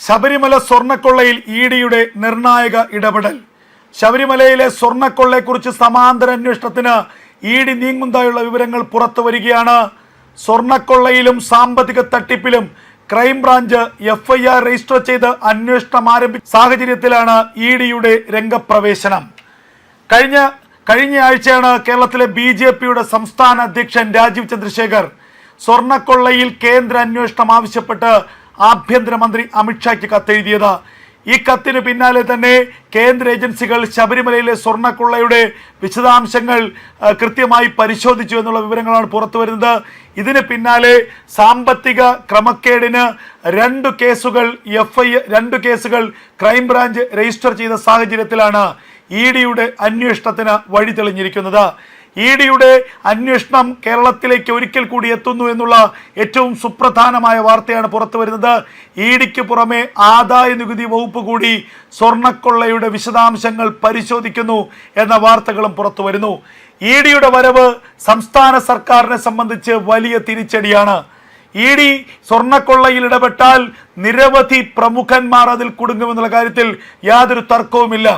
ശബരിമല സ്വർണ്ണക്കൊള്ളയിൽ ഇഡിയുടെ നിർണായക ഇടപെടൽ. ശബരിമലയിലെ സ്വർണ്ണക്കൊള്ളയെക്കുറിച്ച് സമാന്തര അന്വേഷണത്തിന് ഇഡി നീങ്ങുന്നതായുള്ള വിവരങ്ങൾ പുറത്തു വരികയാണ്. സ്വർണ്ണക്കൊള്ളയിലും സാമ്പത്തിക തട്ടിപ്പിലും ക്രൈംബ്രാഞ്ച് FIR രജിസ്റ്റർ ചെയ്ത് അന്വേഷണം ആരംഭിച്ച സാഹചര്യത്തിലാണ് ഇഡിയുടെ രംഗപ്രവേശനം. കഴിഞ്ഞ ആഴ്ചയാണ് കേരളത്തിലെ BJPയുടെ സംസ്ഥാന അധ്യക്ഷൻ രാജീവ് ചന്ദ്രശേഖർ സ്വർണ്ണക്കൊള്ളയിൽ കേന്ദ്ര അന്വേഷണം ആവശ്യപ്പെട്ട് ആഭ്യന്തരമന്ത്രി അമിത്ഷായ്ക്ക് കത്തെഴുതിയത്. ഈ കത്തിന് പിന്നാലെ തന്നെ കേന്ദ്ര ഏജൻസികൾ ശബരിമലയിലെ സ്വർണ്ണക്കൊള്ളയുടെ വിശദാംശങ്ങൾ കൃത്യമായി പരിശോധിച്ചു എന്നുള്ള വിവരങ്ങളാണ് പുറത്തു വരുന്നത്. ഇതിന് പിന്നാലെ സാമ്പത്തിക ക്രമക്കേടിന് രണ്ട് കേസുകൾ ക്രൈംബ്രാഞ്ച് രജിസ്റ്റർ ചെയ്ത സാഹചര്യത്തിലാണ് ഇഡിയുടെ അന്വേഷണത്തിന് വഴി തെളിഞ്ഞിരിക്കുന്നത്. ഇഡിയുടെ അന്വേഷണം കേരളത്തിലേക്ക് ഒരിക്കൽ കൂടി എത്തുന്നു എന്നുള്ള ഏറ്റവും സുപ്രധാനമായ വാർത്തയാണ് പുറത്തു വരുന്നത്. ഇഡിക്ക് പുറമെ ആദായ നികുതി വകുപ്പ് കൂടി സ്വർണ്ണക്കൊള്ളയുടെ വിശദാംശങ്ങൾ പരിശോധിക്കുന്നു എന്ന വാർത്തകളും പുറത്തു വരുന്നു. ഇഡിയുടെ വരവ് സംസ്ഥാന സർക്കാരിനെ സംബന്ധിച്ച് വലിയ തിരിച്ചടിയാണ്. ഇഡി സ്വർണ്ണക്കൊള്ളയിൽ ഇടപെട്ടാൽ നിരവധി പ്രമുഖന്മാർ അതിൽ കുടുങ്ങുമെന്നുള്ള കാര്യത്തിൽ യാതൊരു തർക്കവുമില്ല.